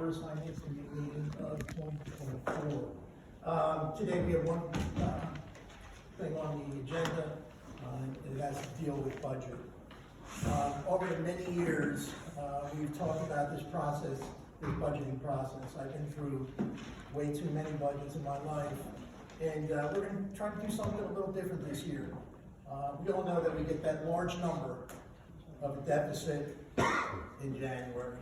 first finance committee meeting of 2024. Today we have one thing on the agenda, and it has to deal with budget. Over the many years, we've talked about this process, this budgeting process. I've been through way too many budgets in my life, and we're going to try to do something a little different this year. We all know that we get that large number of a deficit in January.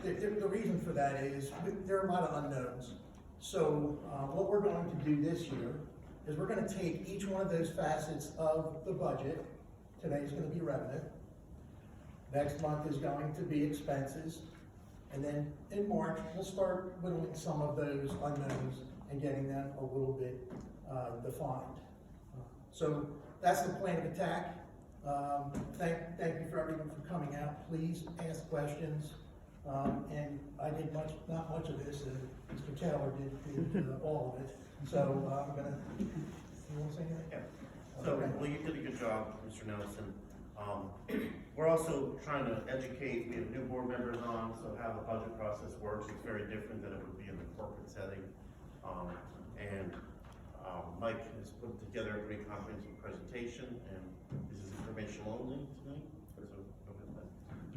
The reason for that is there are a lot of unknowns. So what we're going to do this year is we're going to take each one of those facets of the budget. Today is going to be revenue. Next month is going to be expenses. And then in March, we'll start whittling some of those unknowns and getting them a little bit defined. So that's the plan of attack. Thank you for everyone for coming out. Please ask questions. And I did not much of this. Mr. Taylor did all of it. So I'm gonna. You want to say anything? Yeah. So, well, you did a good job, Mr. Nelson. We're also trying to educate. We have new board members on, so how the budget process works. It's very different than it would be in the corporate setting. Mike has put together a pretty comprehensive presentation, and this is informational only tonight.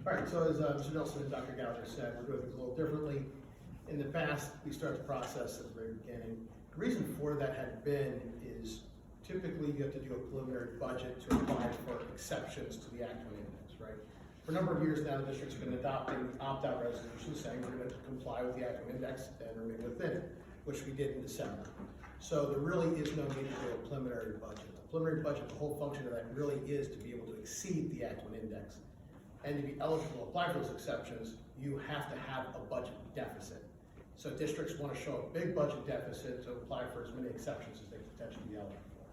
All right, so as Mr. Nelson and Dr. Gallagher said, we're doing things a little differently. In the past, we start the process at the very beginning. The reason for that had been is typically you have to do a preliminary budget to apply for exceptions to the Act 1 index, right? For a number of years now, the districts have been adopting opt-out resolutions saying we're going to comply with the Act 1 index and remain within it, which we did in December. So there really is no need to do a preliminary budget. The preliminary budget, the whole function of that really is to be able to exceed the Act 1 index. And to be eligible to apply for those exceptions, you have to have a budget deficit. So districts want to show a big budget deficit to apply for as many exceptions as they potentially be eligible for.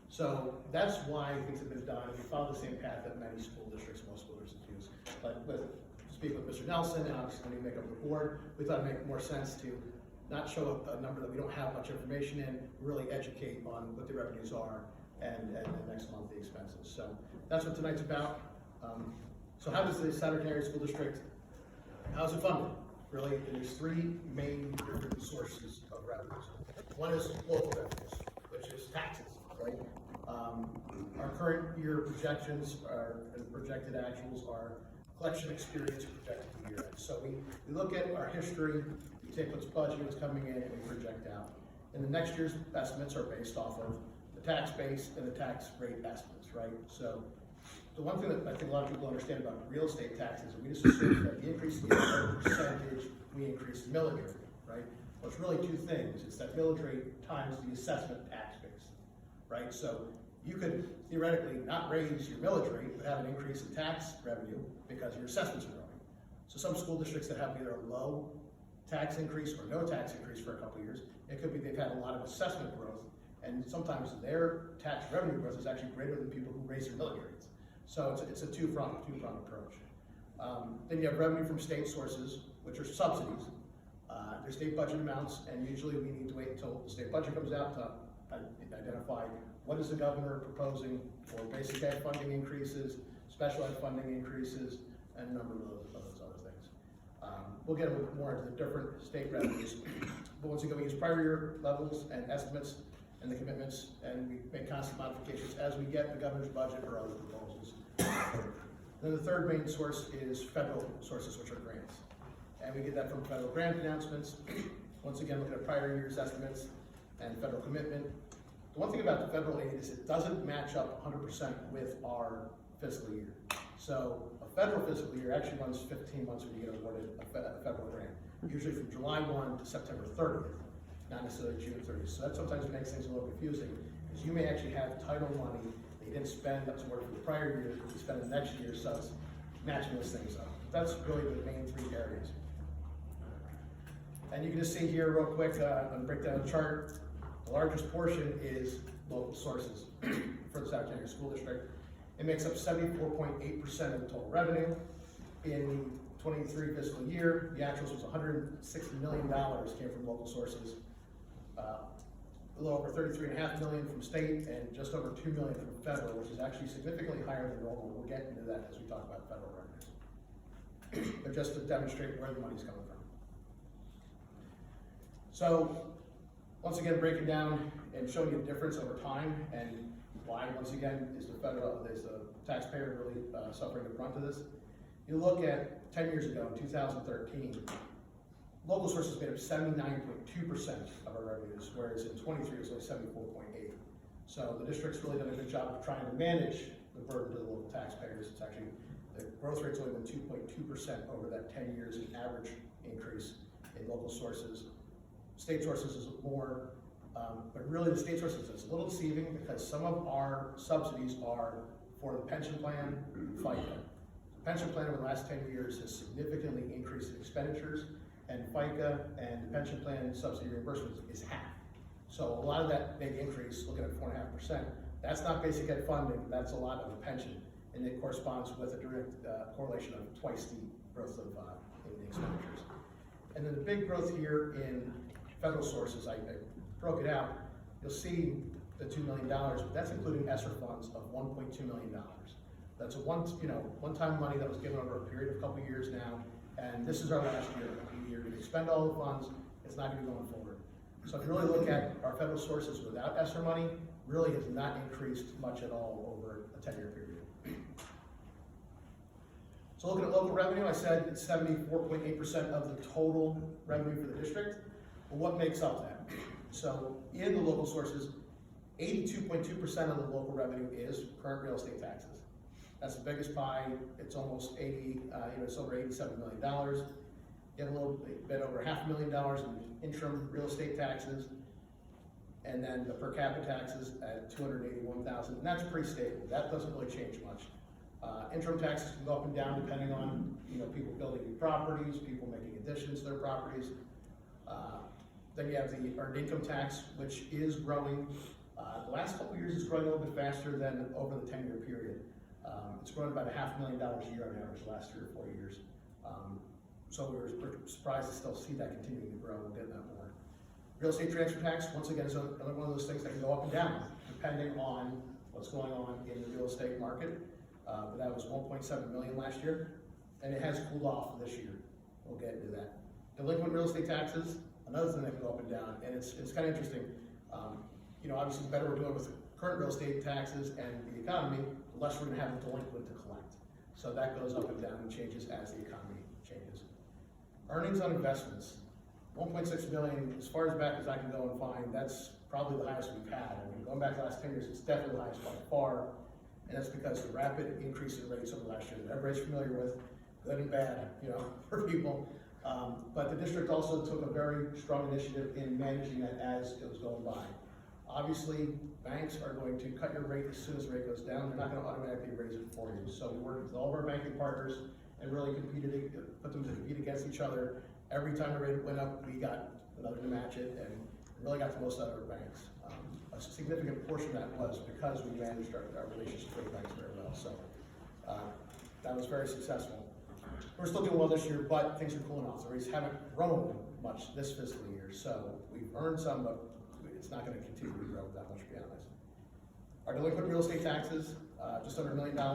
So that's why things have been done. We follow the same path that many school districts, most school districts use. But to speak with Mr. Nelson, and obviously when we make up the board, we thought it'd make more sense to not show a number that we don't have much information in, really educate on what the revenues are and next month the expenses. So that's what tonight's about. So how does the Souderton Area School District, how's it funded? Really, there's three main different sources of revenues. One is local revenues, which is taxes, right? Our current year projections and projected actuals are collection experience projected to year end. So we look at our history, we take what's budgeted, what's coming in, and we project out. And the next year's estimates are based off of the tax base and the tax rate estimates, right? So the one thing that I think a lot of people understand about real estate taxes is we just assume that the increase in the percentage, we increase the millage rate, right? Well, it's really two things. It's that millage rate times the assessment tax base, right? So you could theoretically not raise your millage rate, but have an increase in tax revenue because your assessments are growing. So some school districts that have either a low tax increase or no tax increase for a couple of years, it could be they've had a lot of assessment growth, and sometimes their tax revenue growth is actually greater than people who raise their millage rates. So it's a two-pronged approach. Then you have revenue from state sources, which are subsidies. They're state budget amounts, and usually we need to wait until the state budget comes out to identify what is the governor proposing for basic ed funding increases, special ed funding increases, and a number of those other things. We'll get a little more into the different state revenues, but once again, we use prior year levels and estimates and the commitments, and we make constant modifications as we get the governor's budget or other proposals. Then the third main source is federal sources, which are grants. And we get that from federal grant announcements. Once again, looking at prior year's estimates and federal commitment. The one thing about the federal aid is it doesn't match up 100% with our fiscal year. So a federal fiscal year actually runs 15 months when you get awarded a federal grant, usually from July 1 to September 30th, not necessarily June 30th. So that sometimes makes things a little confusing, because you may actually have title money that you didn't spend that's awarded for the prior year, you spend the next year, so it's matching those things up. That's really the main three areas. And you can just see here real quick, I'm going to break down the chart. The largest portion is local sources for the Souderton Area School District. It makes up 74.8% of the total revenue. In the 23 fiscal year, the actuals was $106 million came from local sources. A little over $33.5 million from state and just over $2 million from federal, which is actually significantly higher than normal. We'll get into that as we talk about federal revenues. But just to demonstrate where the money's coming from. So, once again, breaking down and showing you the difference over time and why, once again, is the taxpayer really suffering the brunt of this. You look at 10 years ago, in 2013, local sources made up 79.2% of our revenues, whereas in 23 it was only 74.8. So the district's really done a good job of trying to manage the burden to the local taxpayers. It's actually, the growth rate's only been 2.2% over that 10 years in average increase in local sources. State sources is more, but really the state sources is a little deceiving because some of our subsidies are for the pension plan, FICA. The pension plan over the last 10 years has significantly increased in expenditures, and FICA and the pension plan subsidy reimbursement is half. So a lot of that big increase, looking at 4.5%, that's not basic ed funding, that's a lot of the pension, and it corresponds with a direct correlation of twice the growth of in the expenditures. And then the big growth here in federal sources, I broke it out. You'll see the $2 million, but that's including ESSER funds of $1.2 million. That's a one-time money that was given over a period of a couple of years now, and this is our last year. We're going to expend all the funds. It's not going to be going forward. So if you really look at our federal sources without ESSER money, really has not increased much at all over a 10-year period. So looking at local revenue, I said it's 74.8% of the total revenue for the district. Well, what makes up that? So in the local sources, 82.2% of the local revenue is current real estate taxes. That's the biggest pie. It's almost it's over $87 million. You have a little bit over $500,000 in interim real estate taxes, and then the per capita taxes at $281,000, and that's pretty stable. That doesn't really change much. Interim taxes can go up and down depending on people building new properties, people making additions to their properties. Then you have the earned income tax, which is growing. The last couple of years it's growing a little bit faster than over the 10-year period. It's grown about $500,000 a year on average the last 3 or 4 years. So we're surprised to still see that continuing to grow. We'll get that more. Real estate transfer tax, once again, is another one of those things that can go up and down depending on what's going on in the real estate market. But that was $1.7 million last year, and it has cooled off this year. We'll get into that. Delinquent real estate taxes, another thing that can go up and down, and it's kind of interesting. Obviously, the better we're doing with current real estate taxes and the economy, the less we're going to have a delinquent to collect. So that goes up and down and changes as the economy changes. Earnings on investments, 1.6 million, as far as back as I can go and find, that's probably the highest we've had. I mean, going back the last 10 years, it's definitely the highest by far, and that's because the rapid increase in rates over the last year that everybody's familiar with, good and bad, for people. But the district also took a very strong initiative in managing that as it was going by. Obviously, banks are going to cut your rate as soon as the rate goes down. They're not going to automatically raise it for you. So we worked with all of our banking partners and really put them to compete against each other. Every time the rate went up, we got another to match it, and really got the most out of our banks. A significant portion of that was because we managed our relationship with banks very well. So that was very successful. We're still doing well this year, but things are cooling off. The rates haven't grown much this fiscal year, so we've earned some, but it's not going to continue to grow that much, to be honest. Our delinquent real estate taxes, just under $1 million. I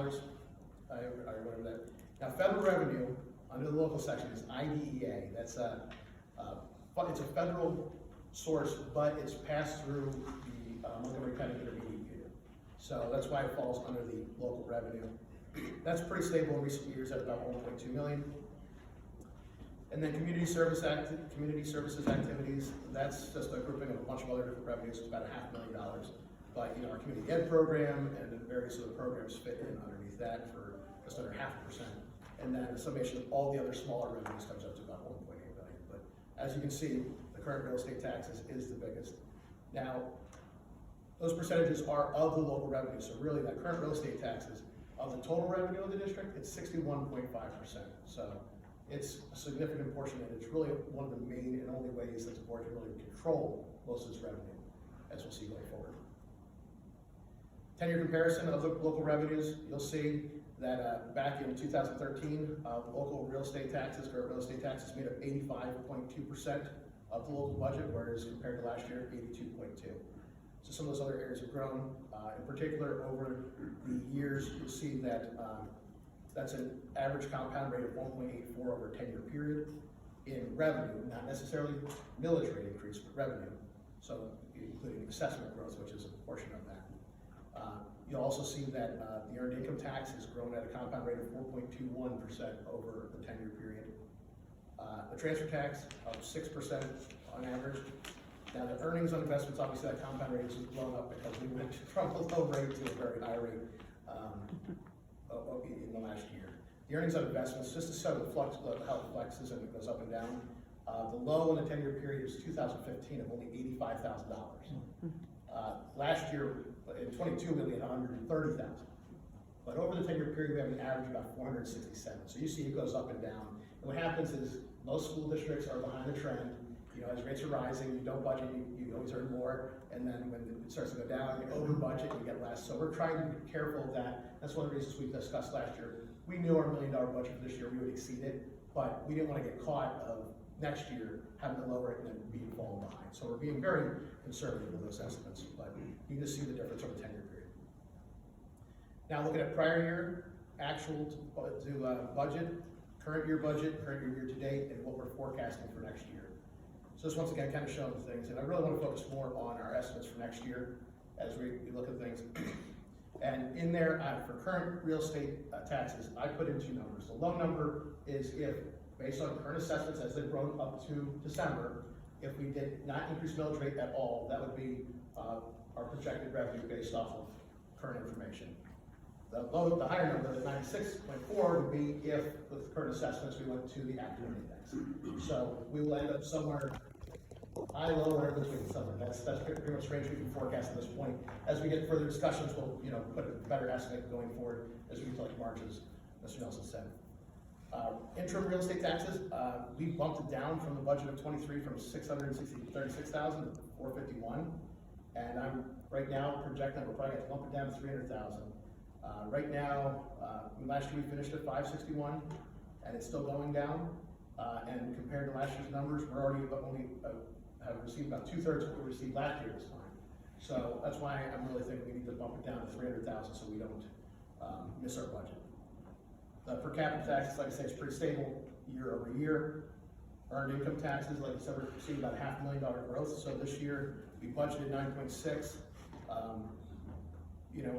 remember that. Now, federal revenue under the local section is IDEA. That's it's a federal source, but it's passed through the Montgomery County Intermediate. So that's why it falls under the local revenue. That's pretty stable in recent years at about 1.2 million. And then community services activities, that's just a grouping of a bunch of other different revenues. It's about $500,000. But our community ed program and the various other programs fit in underneath that for just under 0.5%. And then the summation of all the other smaller revenues comes up to about 1.8 million. But as you can see, the current real estate taxes is the biggest. Now, those percentages are of the local revenue. So really that current real estate taxes of the total revenue of the district, it's 61.5%. So it's a significant portion, and it's really one of the main and only ways that the board can really control most of its revenue, as we'll see going forward. 10-year comparison of the local revenues, you'll see that back in 2013, local real estate taxes, current real estate taxes made up 85.2% of the local budget, whereas compared to last year, 82.2%. So some of those other areas have grown. In particular, over the years, you'll see that that's an average compound rate of 1.84 over a 10-year period. in revenue, not necessarily millage rate increase, but revenue, so including assessment growth, which is a portion of that. You'll also see that the earned income tax has grown at a compound rate of 4.21% over the 10-year period. The transfer tax of 6% on average. Now the earnings on investments, obviously that compound rate has blown up because we went from a low rate to a very high rate in the last year. The earnings on investments, just to show the flux, how it flexes and it goes up and down. The low in the 10-year period is 2015 of only $85,000. Last year, in 22, we had 130,000. But over the 10-year period, we have an average of about 467. So you see it goes up and down. And what happens is most school districts are behind the trend. You know, as rates are rising, you don't budget, you always earn more. And then when it starts to go down, you over budget, you get less. So we're trying to be careful of that. That's one of the reasons we discussed last year. We knew our $1 million budget for this year, we would exceed it, but we didn't want to get caught of next year having to lower it and then being falling behind. So we're being very conservative with those estimates, but you can see the difference over the 10-year period. Now looking at prior year, actual to budget, current year year to date, and what we're forecasting for next year. So this once again kind of showing things, and I really want to focus more on our estimates for next year as we look at things. And in there, for current real estate taxes, I put in two numbers. The low number is if, based on current assessments as they've grown up to December, if we did not increase millage rate at all, that would be our projected revenue based off of current information. The higher number, the 96.4, would be if, with current assessments, we went to the active index. So we will end up somewhere high, low, or in between somewhere. That's pretty much the range we can forecast at this point. As we get further discussions, we'll put a better estimate going forward as we get to March, as Mr. Nelson said. Interim real estate taxes, we bumped it down from the budget of 23 from 636,000 to 451, and I'm right now projecting we're probably going to bump it down to 300,000. Right now, last year we finished at 561, and it's still going down. And compared to last year's numbers, we're already have received about 2/3 of what we received last year this time. So that's why I'm really thinking we need to bump it down to 300,000 so we don't miss our budget. The per capita taxes, like I said, is pretty stable year over year. Earned income taxes, like I said, we're seeing about $500,000 growth. So this year we budgeted 9.6.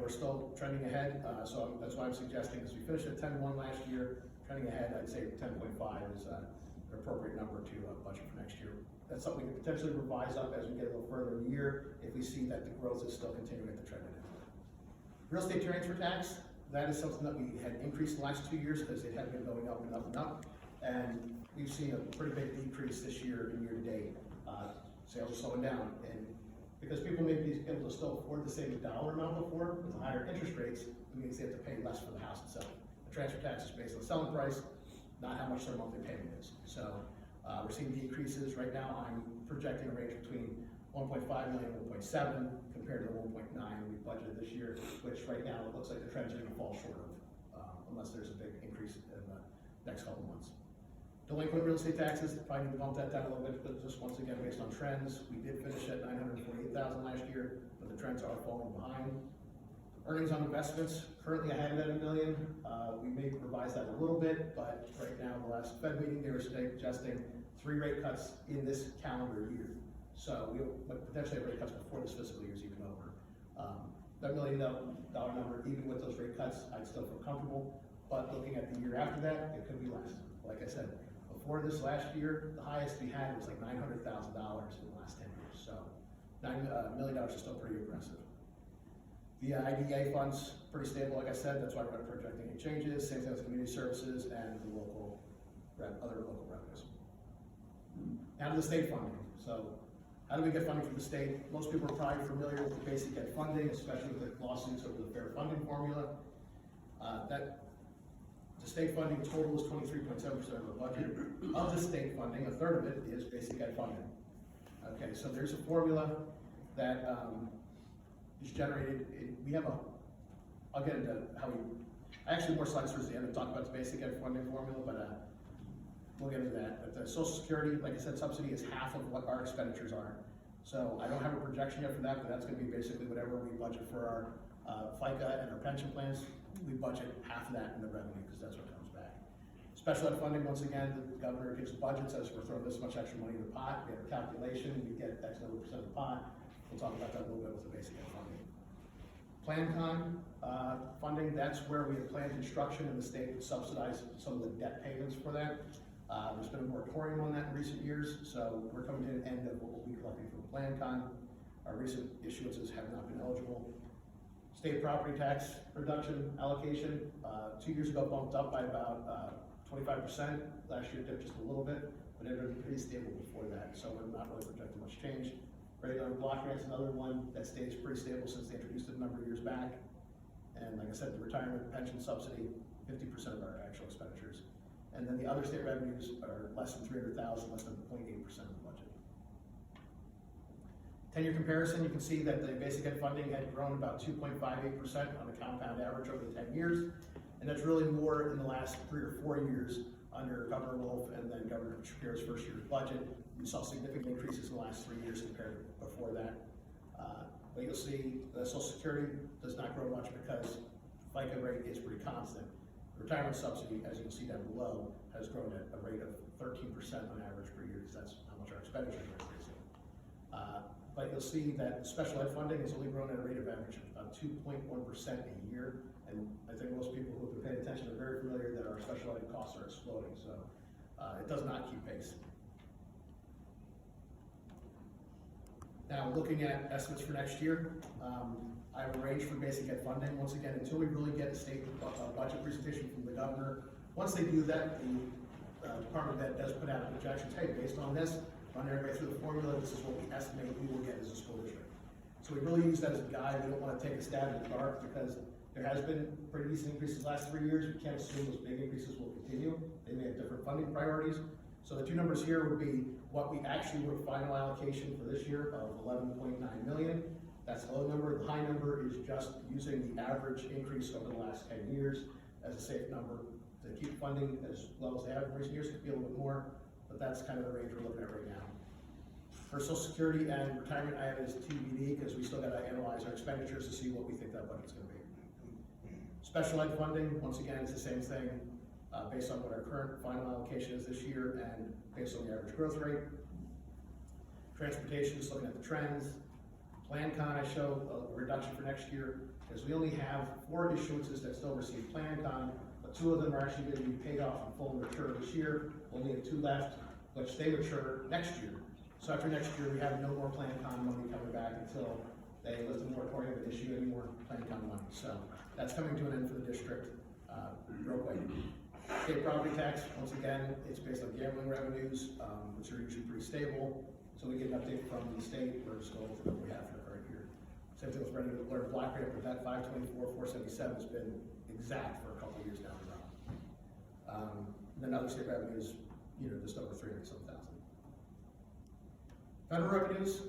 We're still trending ahead. So that's why I'm suggesting, as we finished at 10.1 last year, trending ahead, I'd say 10.5 is an appropriate number to budget for next year. That's something we can potentially revise up as we get a little further in the year if we see that the growth is still continuing at the trend it is. Real estate transfer tax, that is something that we had increased the last 2 years because it had been going up and up and up. And we've seen a pretty big decrease this year and year to date. Sales are slowing down. And because people may be able to still afford the same dollar amount before, with the higher interest rates, it means they have to pay less for the house itself. The transfer tax is based on selling price, not how much their monthly payment is. So we're seeing decreases. Right now, I'm projecting a range between 1.5 million and 1.7 compared to the 1.9 we budgeted this year, which right now it looks like the trends are going to fall short of, unless there's a big increase in the next couple months. Delinquent real estate taxes, probably need to bump that down a little bit, but just once again based on trends. We did finish at 948,000 last year, but the trends are falling behind. Earnings on investments, currently I had it at $1 million. We may revise that a little bit, but right now, the last Fed meeting, they were suggesting 3 rate cuts in this calendar year. So we potentially have rate cuts before this fiscal year is even over. That $1 million number, even with those rate cuts, I'd still feel comfortable. But looking at the year after that, it could be less. Like I said, before this last year, the highest we had was like $900,000 in the last 10 years. So $9 million is still pretty aggressive. The IDA funds, pretty stable, like I said. That's why we're not projecting any changes. Same thing with community services and the other local revenues. Now to the state funding. So how do we get funding from the state? Most people are probably familiar with the basic ed funding, especially with the lawsuits over the fair funding formula. The state funding total is 23.7% of the budget. Of the state funding, 1/3 of it is basic ed funding. Okay, so there's a formula that is generated. I'll get into how actually more slides towards the end to talk about the basic ed funding formula, but we'll get into that. But the Social Security, like I said, subsidy is half of what our expenditures are. So I don't have a projection yet for that, but that's going to be basically whatever we budget for our FICA and our pension plans. We budget half of that in the revenue because that's what comes back. Special ed funding, once again, the governor gives budgets as we're throwing this much extra money in the pot. We have a calculation, we get X number % of the pot. We'll talk about that a little bit with the basic ed funding. Plan-con funding, that's where we have planned construction and the state would subsidize some of the debt payments for that. There's been a moratorium on that in recent years, so we're coming to the end of what we'll be collecting from Plan-con. Our recent issuances have not been eligible. State property tax reduction allocation, 2 years ago bumped up by about 25%. Last year dipped just a little bit, but it had been pretty stable before that, so we're not really projecting much change. Regular block grant's another one that stays pretty stable since they introduced it a number of years back. And like I said, the retirement pension subsidy, 50% of our actual expenditures. And then the other state revenues are less than 300,000, less than 0.8% of the budget. 10-year comparison, you can see that the basic ed funding had grown about 2.58% on a compound average over the 10 years. And that's really more in the last 3 or 4 years under Governor Wolf and then Governor Shapiro's first year's budget. We saw significant increases in the last 3 years compared to before that. But you'll see the Social Security does not grow much because FICA rate is pretty constant. The retirement subsidy, as you can see down below, has grown at a rate of 13% on average per year, because that's how much our expenditures are increasing. But you'll see that special ed funding has only grown at a rate of average of about 2.1% a year. And I think most people who have been paying attention are very familiar that our special ed costs are exploding, so it does not keep pace. Now, looking at estimates for next year, I have a range for basic ed funding. Once again, until we really get a state budget presentation from the governor, once they do that, the Department of Ed does put out projections. Hey, based on this, run everybody through the formula, this is what we estimate we will get as a school district. So we really use that as a guide. We don't want to take a stab in the dark because there has been pretty decent increases the last 3 years. We can't assume those big increases will continue. They may have different funding priorities. So the two numbers here would be what we actually were final allocation for this year of 11.9 million. That's the low number. The high number is just using the average increase over the last 10 years as a safe number to keep funding as well as they have in recent years. It could be a little bit more, but that's kind of the range we're looking at right now. For Social Security and retirement, I have it as TBD because we still got to analyze our expenditures to see what we think that budget's going to be. Special ed funding, once again, it's the same thing. Based on what our current final allocation is this year and based on the average growth rate. Transportation, just looking at the trends. Plan-con, I show a reduction for next year because we only have 4 issuances that still receive Plan-con, but 2 of them are actually going to be paid off in full and mature this year. Only have 2 left, which they mature next year. So after next year, we have no more Plan-con money coming back until they lift the moratorium and issue any more Plan-con money. So that's coming to an end for the district real quick. State property tax, once again, it's based on gambling revenues, which are usually pretty stable. So we get an update from the state, we're just going with what we have for the current year. Same thing with regular block grant, but that 524, 477 has been exact for a couple of years now. Then other state revenues, just over 300-some thousand. Federal revenues,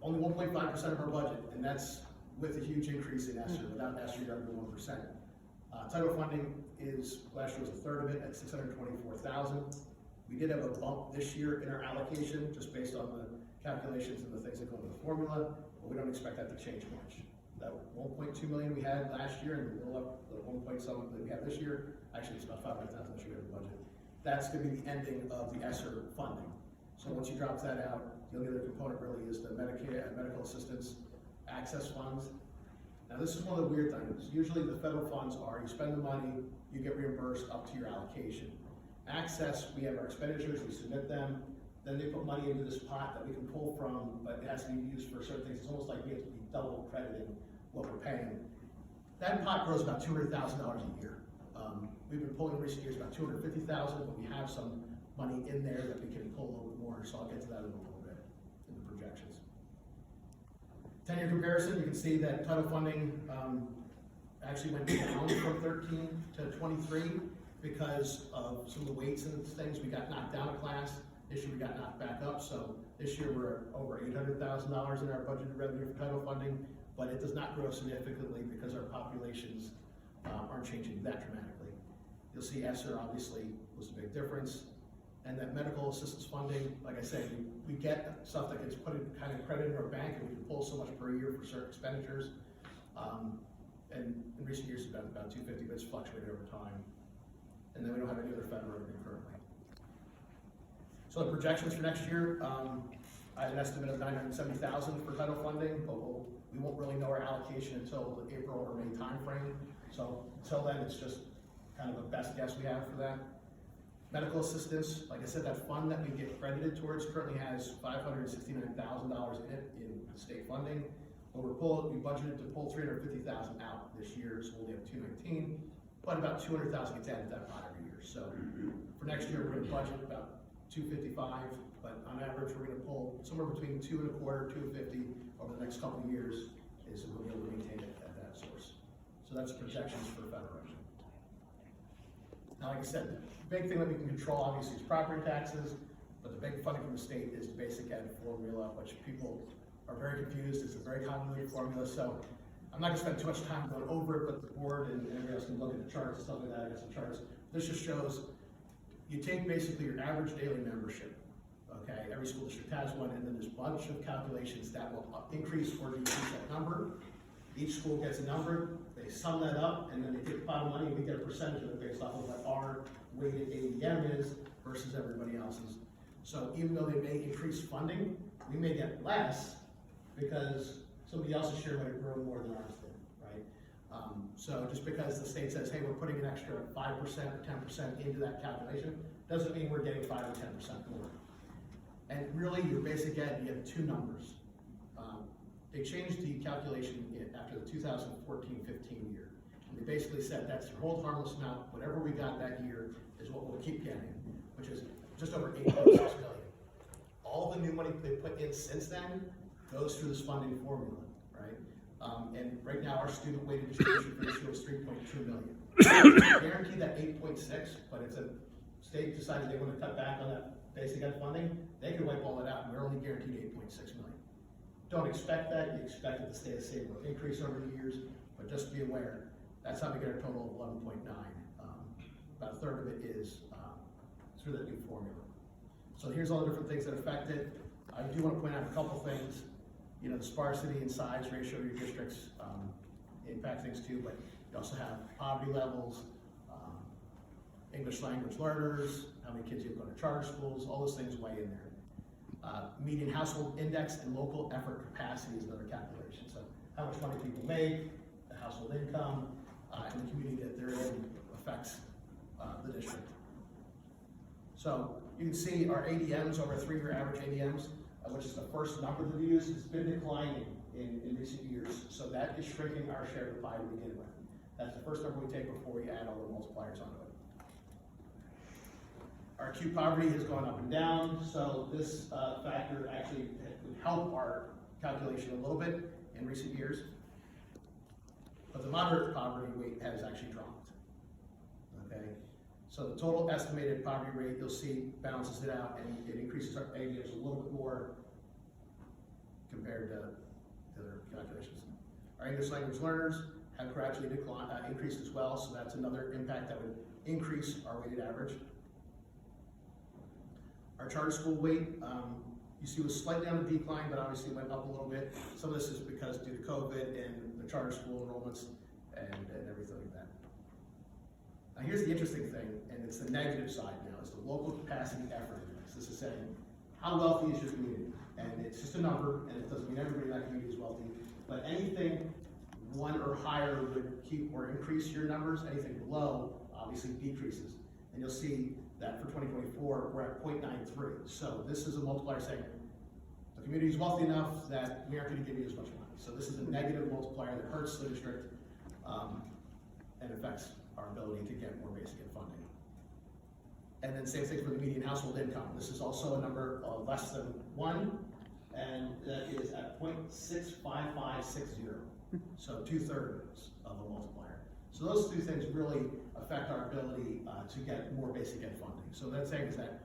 only 1.5% of our budget, and that's with a huge increase in ESSER. Without ESSER, you're under 1%. Title funding is, last year was a third of it at 624,000. We did have a bump this year in our allocation, just based on the calculations and the things that go into the formula, but we don't expect that to change much. That 1.2 million we had last year, and we'll up the 1 point something that we have this year, actually it's about 500,000 this year in the budget. That's gonna be the ending of the ESSER funding. So once you drop that out, the only other component really is the Medicare and medical assistance access funds. Now this is one of the weird things. Usually the federal funds are, you spend the money, you get reimbursed up to your allocation. Access, we have our expenditures, we submit them, then they put money into this pot that we can pull from, but it has to be used for certain things. It's almost like we have to be double crediting what we're paying. That pot grows about $200,000 a year. We've been pulling in recent years about $250,000, but we have some money in there that we can pull a little bit more, so I'll get to that in a little bit in the projections. 10-year comparison, you can see that title funding actually went down from 13 to 23 because of some of the weights and things. We got knocked down a class. This year we got knocked back up. So this year we're over $800,000 in our budgeted revenue for title funding, but it does not grow significantly because our populations aren't changing that dramatically. You'll see ESSER obviously was a big difference. And that medical assistance funding, like I said, we get stuff that gets put in kind of credit in our bank, and we can pull so much per year for certain expenditures. And in recent years, it's been about 250, but it's fluctuated over time. and then we don't have any other federal revenue currently. So the projections for next year, I have an estimate of $970,000 for title funding, but we won't really know our allocation until the April or May timeframe. So until then, it's just kind of a best guess we have for that. Medical assistance, like I said, that fund that we get credited towards currently has $569,000 in it in state funding. But we budgeted to pull $350,000 out this year, so we'll have $219,000, but about $200,000 gets added to that pot every year. So for next year, we're going to budget about $255,000, but on average, we're going to pull somewhere between $225,000, $250,000 over the next couple of years, is we'll be able to maintain it at that source. So that's projections for federal revenue. Now, like I said, the big thing that we can control obviously is property taxes, but the big funding from the state is the basic ed formula, which people are very confused. It's a very convoluted formula, so I'm not gonna spend too much time going over it, but the board and everybody else can look at the charts and stuff like that. I got some charts. This just shows, you take basically your average daily membership, okay? Every school district has one, and then there's a bunch of calculations that will increase or decrease that number. Each school gets a number, they sum that up, and then they take a pot of money, and we get a percentage of it based off of what our weighted ADM is versus everybody else's. So even though they may increase funding, we may get less because somebody else's share might have grown more than ours did, right? So just because the state says, hey, we're putting an extra 5% or 10% into that calculation, doesn't mean we're getting 5 or 10% more. And really, your basic ed, you have two numbers. They changed the calculation after the 2014-15 year. And they basically said that's your hold harmless amount, whatever we got that year is what we'll keep getting, which is just over $8.6 million. All the new money they put in since then goes through this funding formula, right? And right now our student weighted distribution for this year is $3.2 million. Guaranteed that 8.6, but if the state decided they want to cut back on that basic ed funding, they could wipe all that out, and we're only guaranteed $8.6 million. Don't expect that. You expect it to stay the same or increase over the years, but just be aware, that's how we get a total of 11.9. About a third of it is through that new formula. So here's all the different things that affect it. I do want to point out a couple things. You know, the sparsity and size ratio of your districts impact things too, but you also have poverty levels, English language learners, how many kids you have going to charter schools, all those things weigh in there. Median household index and local effort capacity is another calculation. So how much money people make, the household income, and the community that they're in affects the district. So you can see our ADMs, over a 3-year average ADMs, which is the first number that we use, has been declining in recent years. So that is shrinking our share of the pie to begin with. That's the first number we take before we add all the multipliers onto it. Our acute poverty has gone up and down, so this factor actually would help our calculation a little bit in recent years. But the moderate poverty rate has actually dropped, okay? So the total estimated poverty rate, you'll see, balances it out, and it increases our ADMs a little bit more compared to other calculations. Our English language learners have gradually increased as well, so that's another impact that would increase our weighted average. Our charter school weight, you see, was slightly on the decline, but obviously went up a little bit. Some of this is because due to COVID and the charter school enrollments and everything like that. Now here's the interesting thing, and it's the negative side now, is the local capacity effort index. This is saying, how wealthy is your community? And it's just a number, and it doesn't mean everybody in that community is wealthy, but anything 1 or higher would keep or increase your numbers, anything below obviously decreases. And you'll see that for 2024, we're at 0.93. So this is a multiplier saying, the community is wealthy enough that we aren't going to give you as much money. So this is a negative multiplier that hurts the district and affects our ability to get more basic ed funding. And then same thing for the median household income. This is also a number of less than 1, and that is at 0.65560. So 2/3 of a multiplier. So those two things really affect our ability to get more basic ed funding. So that's saying is that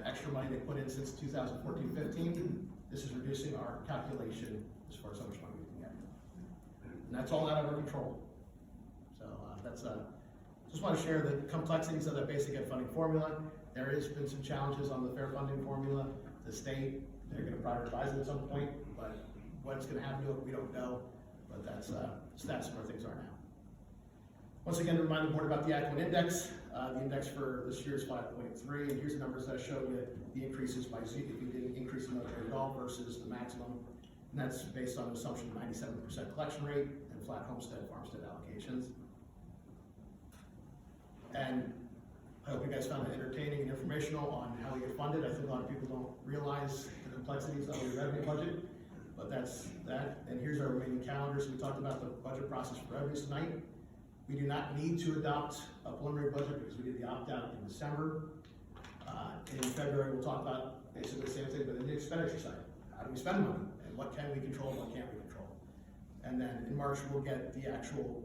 extra money they put in since 2014-15, this is reducing our calculation as far as how much money we can get. And that's all out of our control. So that's just want to share the complexities of that basic ed funding formula. There has been some challenges on the fair funding formula. The state, they're going to prioritize it at some point, but what's going to happen to it, we don't know. But that's stats of where things are now. Once again, to remind the board about the Ackland index. The index for this year is 5.3, and here's the numbers that show you the increases by Z if you didn't increase the military at all versus the maximum. And that's based on an assumption of 97% collection rate and flat homestead, farmstead allocations. And I hope you guys found it entertaining and informational on how we get funded. I think a lot of people don't realize the complexities of the revenue budget, but that's that. And here's our remaining calendars. We talked about the budget process for revenues tonight. We do not need to adopt a preliminary budget because we did the opt-out in December. In February, we'll talk about basically the same thing, but in the expenditure side. How do we spend money? And what can we control and what can't we control? And then in March, we'll get the actual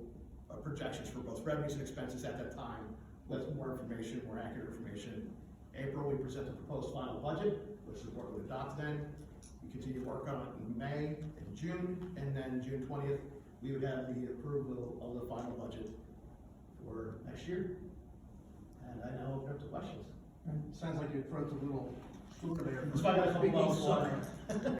projections for both revenues and expenses at that time with more information, more accurate information. April, we present the proposed final budget, which the board would adopt then. We continue to work on it in May and June, and then June 20th, we would have the approval of the final budget for next year. And I now open up to questions. Sounds like your throat's a little sore there. That's why I got a couple bottles of water.